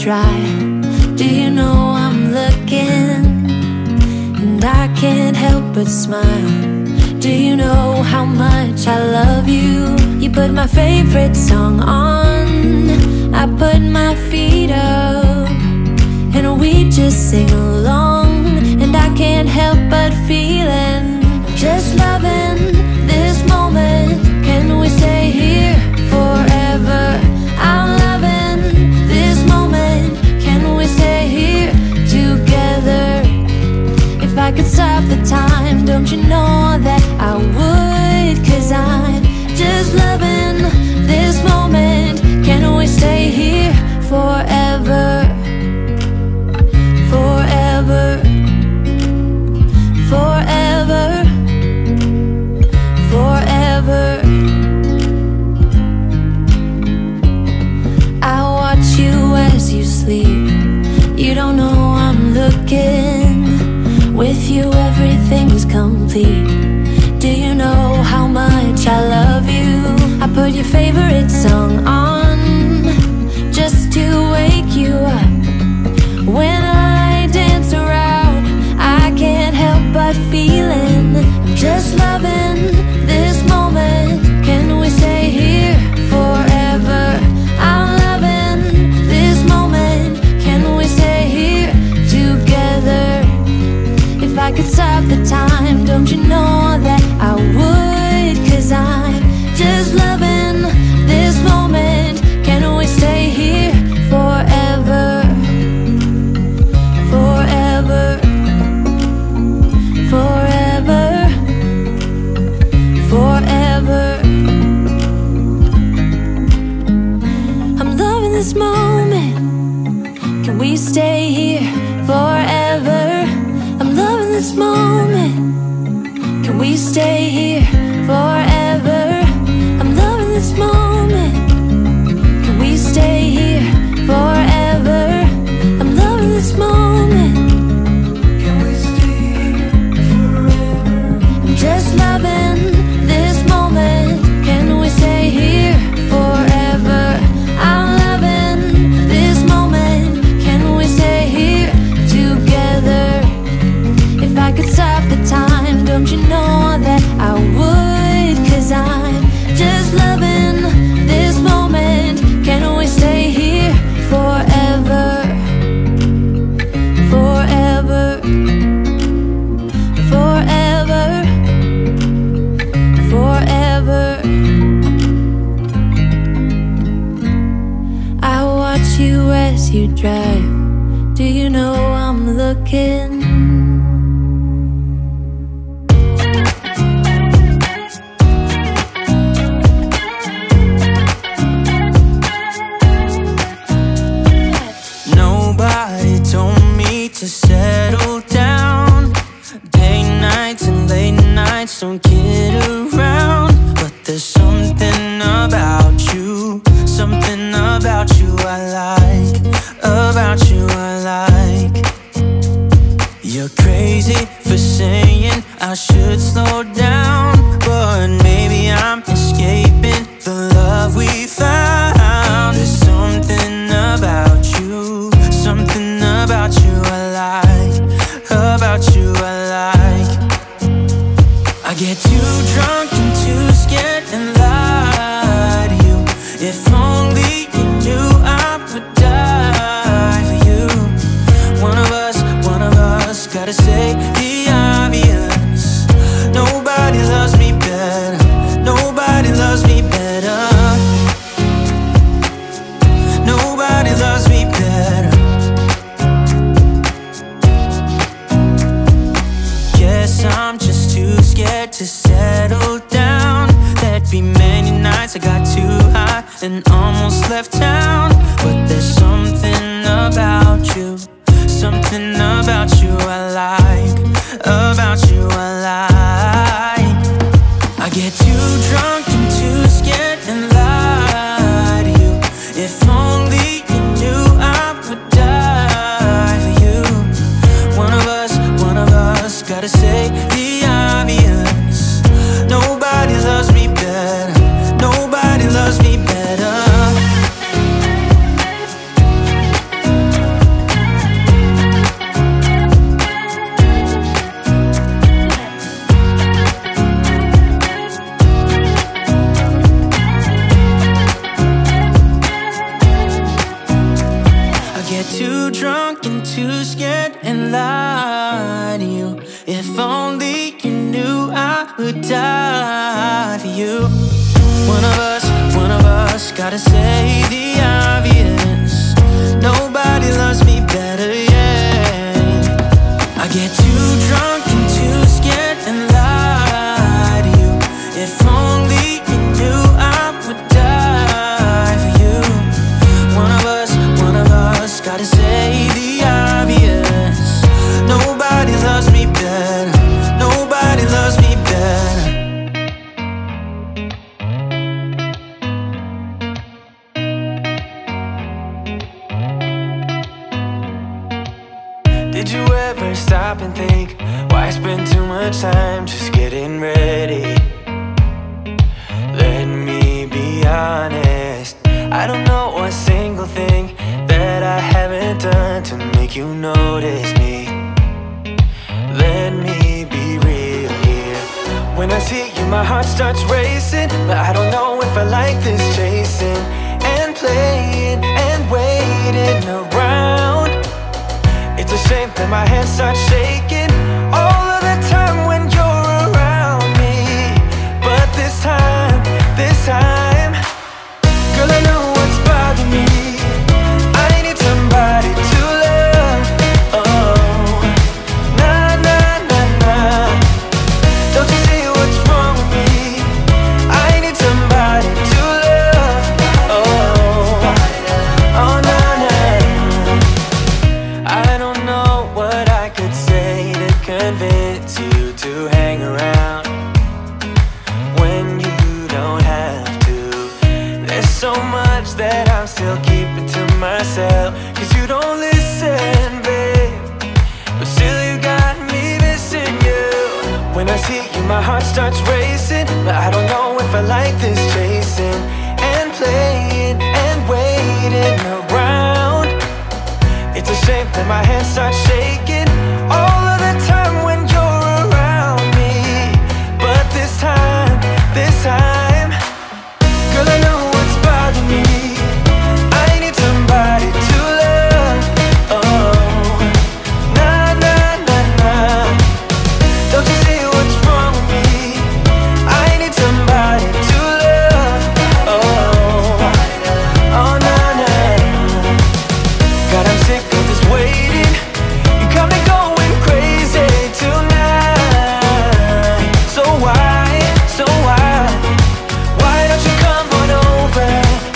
try. Do you know I'm looking? And I can't help but smile. Do you know how much I love you? You put my favorite song on, I put my feet up, and we just sing along. And I can't help but feeling, just loving this moment. Can we stay here forever? I'm loving this moment. Can we stay here together? If I could stop the time, don't you know that I would? 'Cause I'm just loving this moment. Can we stay here forever? Forever. Forever. Forever. I watch you as you sleep. You don't know I'm looking. With you everything's complete. Do you know how much I love you? I put your favorite song on just to wake you up. When I dance around, I can't help but feeling, I'm just loving this moment. Can we stay here forever? I'm loving this moment. Can we stay here together? If I could stop the time, don't you know that I would? 'Cause I'm just loving this moment. Can we stay here forever? Forever. Forever. Forever. I'm loving this moment. Can we stay here forever? I'm loving this moment. Can we stay here forever? I'm loving this moment. Can we stay here forever? I'm loving this moment. Can we stay here forever? I'm just loving this moment. Can we stay here forever? I'm loving this moment. Can we stay here together? If I could stop the time, don't you know that I would? 'Cause I'm just loving this moment. Can we stay here forever? Forever. Forever. Forever. I watch you as you drive. Do you know I'm looking? Nobody told me to settle down. Day nights and late nights don't get around. But there's something about you, something about you I like, about you I like. You're too drunk and too scared and lie to you. If only you knew I would die for you. One of us gotta say the obvious. Nobody loves me better, yeah. I get too drunk and too scared and lie to you. If only you knew I would die for you. One of us gotta say the obvious. Nobody loves me better. Nobody loves me better. Did you ever stop and think, why spend too much time just getting ready? Let me be honest, I don't know a single thing that I haven't done to make you notice me. Let me be real here. When I see you, my heart starts racing, but I don't know if I like this chasing and playing and waiting around. It's a shame that my hands start shaking all of the time when you're around me. But this time, girl, I know what's bothering me. I need somebody to love. Oh, nah, nah, nah, nah. Don't you see what's wrong with me? I need somebody to love. Oh, oh, nah, nah. I don't know what I could say to convince you to hang around when you don't have to. There's so much that I'm still keeping to myself, 'cause you don't listen, babe. But still you got me missing you. When I see you, my heart starts racing, but I don't know if I like this chasing and playing and waiting around. It's a shame that my hands start shaking all of the time when you're around me. But this time, girl, I know what's bothering me. I need somebody to love. Oh, nah, nah, nah, nah. Don't you see what's wrong with me? I need somebody to love. Oh, oh, nah, nah. God, I'm sick of this waiting. You got me going crazy tonight. So why don't you come on over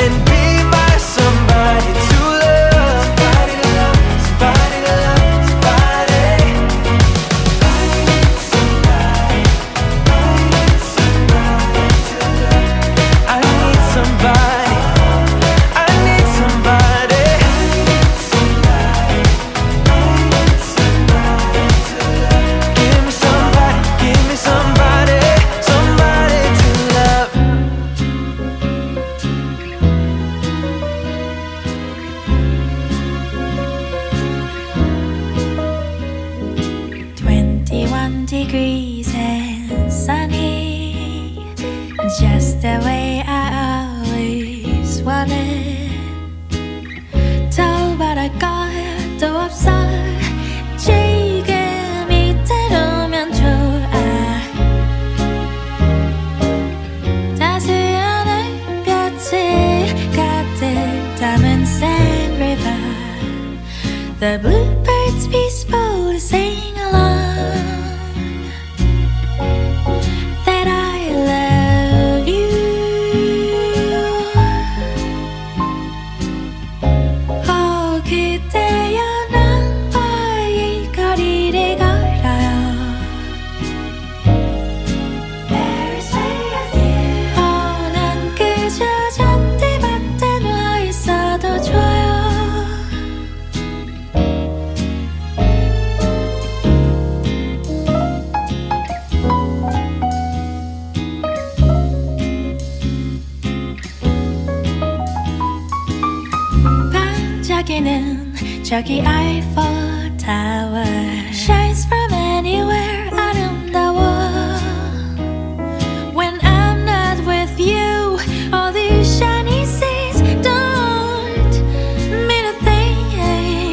and be my somebody to love? Somebody to love, somebody to love, somebody. I need somebody to love. I need somebody. I need somebody. Give me somebody, somebody to love. 21 degrees and sunny, just the way I always wanted. 더워라 것도 없어, 지금 이대로면 좋아. 따스한 햇볕이 가득 담은 sand river. The bluebirds peaceful sing along that I love you. Oh, 그대여 나와의 거리를 걸어요. 난 그저 잔디밭에 누워 있어도 좋아요. 반짝이는 저기 Eiffel Tower shines from anywhere. 아름다워. When I'm not with you, all these shiny seas don't mean a thing.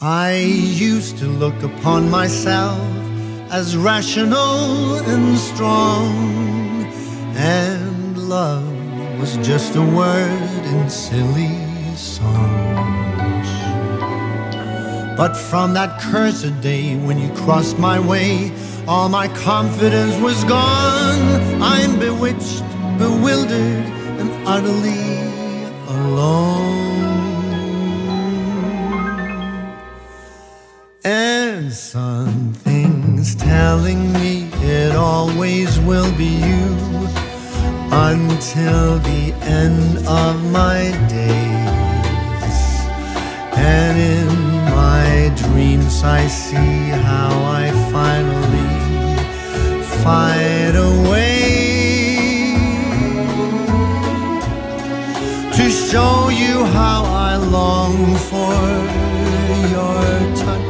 I used to look upon myself as rational and strong, and love was just a word in silly songs. But from that cursed day when you crossed my way, all my confidence was gone. I'm bewitched, bewildered, and utterly alone. And something's telling me it always will be you until the end of my days. And in my dreams I see how I finally find a way to show you how I long for your touch,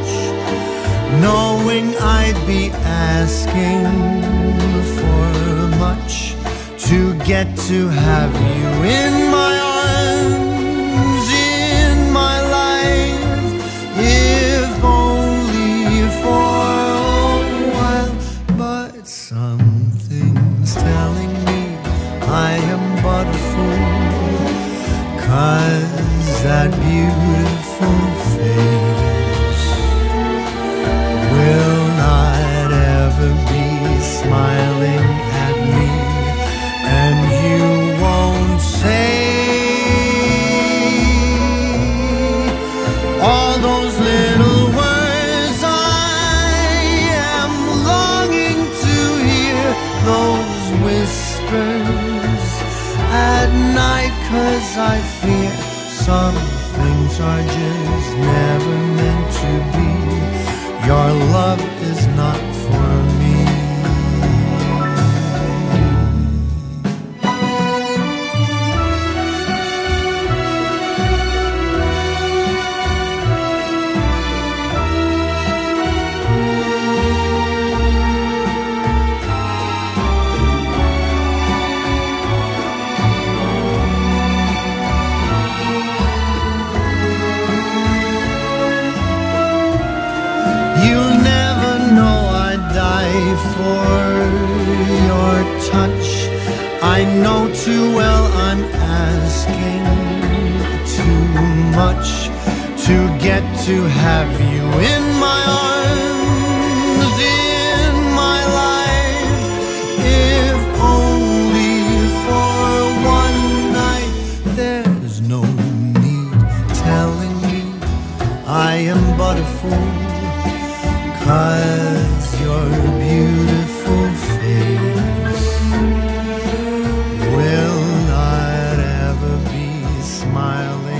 knowing I'd be asking for much to get to have you in my arms, in my life, if only for a while. But something's telling me I am but a fool, 'cause that beautiful face will not ever be smiling at me, and you won't say all those little words I am longing to hear, those whispers at night, 'cause I fear some things are just never meant to be. Your love is not for me. You'll never know I'd die for your touch. I know too well I'm asking too much to get to have you in my arms, in my life, if only for one night. There's no need telling me I am but a fool, 'cause your beautiful face will not ever be smiling